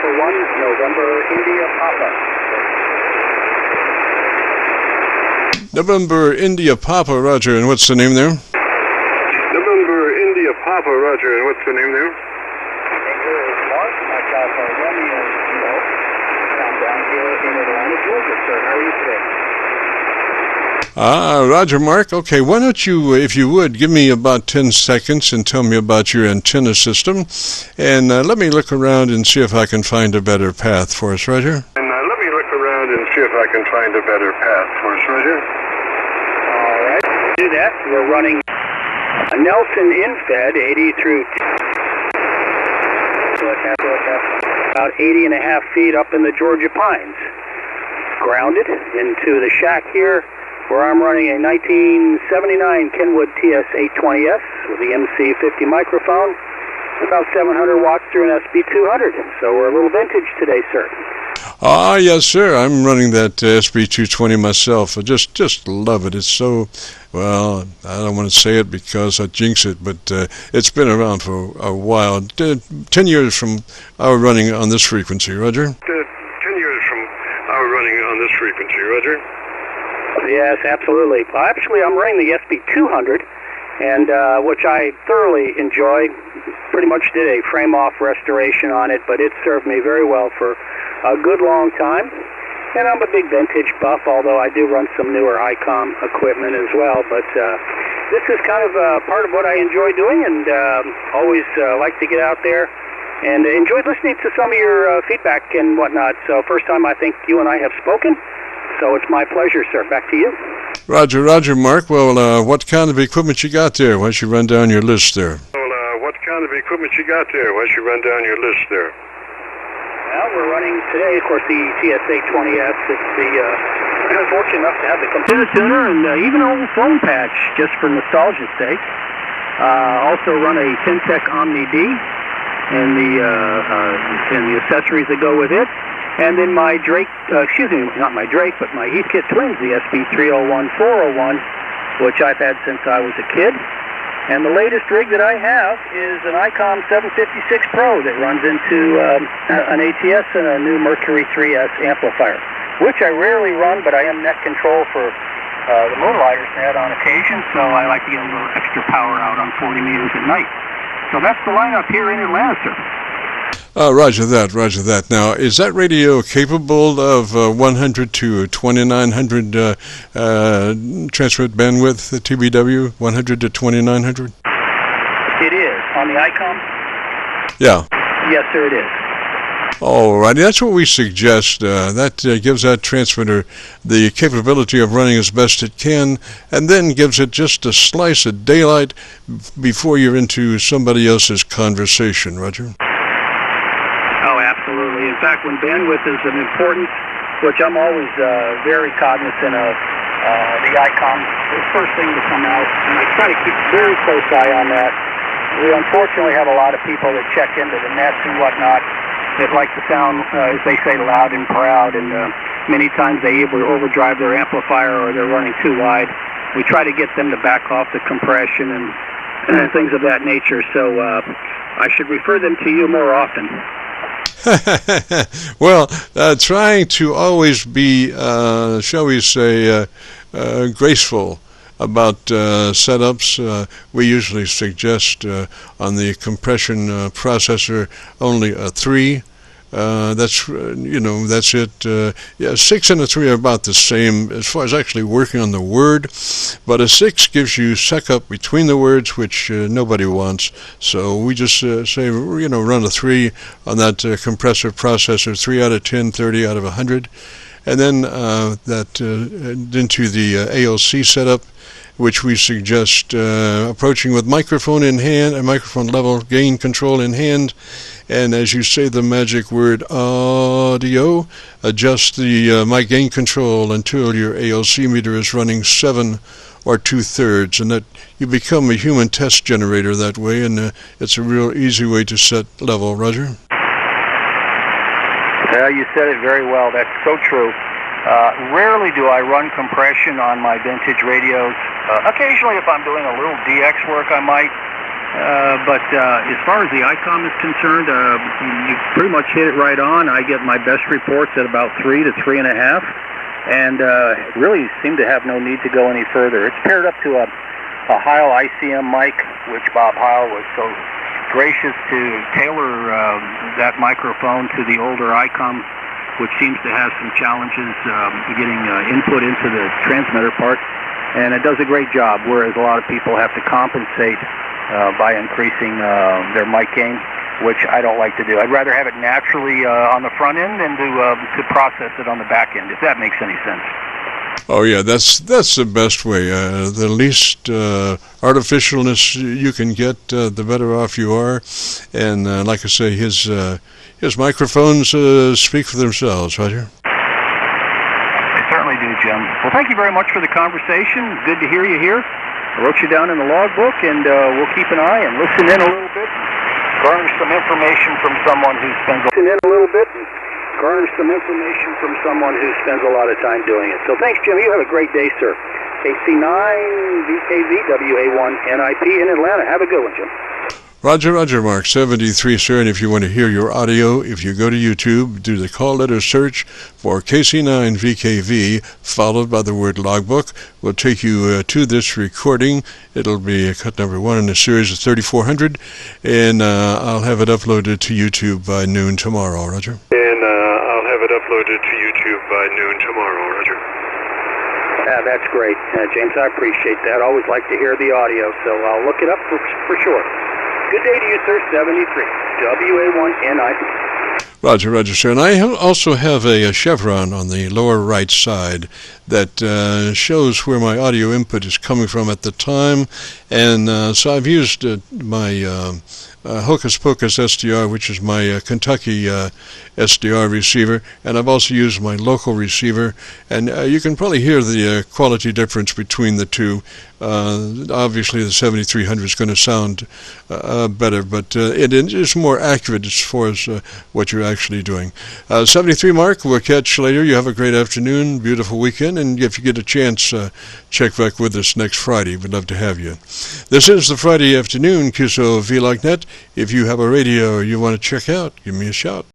Alpha 1, November, India, Papa. November, India, Papa, roger. And what's the name there? November, India, Papa, roger. And what's the name there? Here is Mark, Mike Alpha Romeo Kilo. I'm down here in Atlanta, Georgia, sir. How are you today? Roger, Mark. Okay, why don't you, if you would, give me about 10 seconds and tell me about your antenna system, and let me look around and see if I can find a better path for us, Roger. And let me look around and see if I can find a better path for us, Roger. All right. To do that, we're running a Nelson infed 80 through about 80 and a half feet up in the Georgia Pines. Grounded into the shack here, where I'm running a 1979 Kenwood TS-820S with the MC50 microphone, about 700 watts through an SB200. So we're a little vintage today, sir. Yes, sir. I'm running that SB220 myself. I just love it. It's so, well, I don't want to say it because I jinx it, but it's been around for a while. 10 years from our running on this frequency, Roger. 10 years from our running on this frequency, Roger. Yes, absolutely. Actually, I'm running the SB200, and which I thoroughly enjoy. Pretty much did a frame-off restoration on it, but it served me very well for a good long time. And I'm a big vintage buff, although I do run some newer ICOM equipment as well. But this is kind of part of what I enjoy doing, and always like to get out there and enjoyed listening to some of your feedback and whatnot. So first time I think you and I have spoken. So it's my pleasure, sir. Back to you. Roger, Mark. Well, what kind of equipment you got there? Why don't you run down your list there? Well, what kind of equipment you got there? Why don't you run down your list there? Well, we're running today, of course, the TS-820S. It's the fortunate enough to have the computer tuner and even an old phone patch, just for nostalgia's sake. Also run a Syntec Omni D and the accessories that go with it. And then my Drake, not my Drake, but my Heathkit Twins, the SB301-401, which I've had since I was a kid. And the latest rig that I have is an ICOM 756 Pro that runs into an ATS and a new Mercury 3S amplifier, which I rarely run, but I am net control for the Moonlighters net on occasion, so I like to get a little extra power out on 40 meters at night. So that's the lineup here in Atlanta, sir. Roger that. Now, is that radio capable of 100 to 2900 transmit bandwidth, the TBW, 100 to 2900? It is. On the ICOM? Yeah. Yes, sir, it is. All right, that's what we suggest. That gives that transmitter the capability of running as best it can, and then gives it just a slice of daylight before you're into somebody else's conversation, Roger. Oh, absolutely. In fact, when bandwidth is an important, which I'm always very cognizant of, the ICOM, the first thing to come out, and I try to keep a very close eye on that. We unfortunately have a lot of people that check into the nets and whatnot that like to sound, as they say, loud and proud, and many times they either overdrive their amplifier or they're running too wide. We try to get them to back off the compression and things of that nature, so I should refer them to you more often. Well, trying to always be, shall we say, graceful about setups, we usually suggest on the compression processor only a 3. That's that's it. 6 and a 3 are about the same as far as actually working on the word, but a 6 gives you suck up between the words, which nobody wants. So we just say, run a 3 on that compressor processor, 3 out of 10, 30 out of 100, and then into the ALC setup, which we suggest approaching with microphone in hand, a microphone level gain control in hand, and as you say the magic word audio, adjust the mic gain control until your ALC meter is running 7 or 2/3, and that you become a human test generator that way, and it's a real easy way to set level. Roger? Yeah, you said it very well. That's so true. Rarely do I run compression on my vintage radios. Occasionally, if I'm doing a little DX work, I might. But as far as the ICOM is concerned, you pretty much hit it right on. I get my best reports at about 3 to 3.5, and really seem to have no need to go any further. It's paired up to a Heil ICM mic, which Bob Heil was so gracious to tailor that microphone to the older ICOM, which seems to have some challenges getting input into the transmitter part, and it does a great job, whereas a lot of people have to compensate by increasing their mic gain, which I don't like to do. I'd rather have it naturally on the front end than to process it on the back end, if that makes any sense. Oh yeah, that's the best way. The least artificialness you can get, the better off you are. And like I say, his microphones speak for themselves, Roger. They certainly do, Jim. Well, thank you very much for the conversation. Good to hear you here. I wrote you down in the logbook, and we'll keep an eye and listen in a little bit. Garner some information from someone who spends a lot of time doing it. So thanks, Jim. You have a great day, sir. KC9VKV, WA1NIP in Atlanta. Have a good one, Jim. Roger, Mark 73, sir. And if you want to hear your audio, if you go to YouTube, do the call letter search for KC9VKV, followed by the word logbook. We'll take you to this recording. It'll be cut number 1 in a series of 3400, and I'll have it uploaded to YouTube by noon tomorrow, Roger. That's great, James. I appreciate that. I always like to hear the audio, so I'll look it up for sure. Good day to you, sir. 73 WA1NIP. Roger, sir. And I also have a chevron on the lower right side that shows where my audio input is coming from at the time. And so I've used my Hocus Pocus SDR, which is my Kentucky SDR receiver, and I've also used my local receiver, and you can probably hear the quality difference between the two. Obviously the 7300 is going to sound better, but it is more accurate as far as what you're actually doing. 73 Mark, we'll catch you later. You have a great afternoon, beautiful weekend, and if you get a chance, check back with us next Friday. We'd love to have you. This is the Friday afternoon Qso-Vlog net. If you have a radio you want to check out, give me a shout.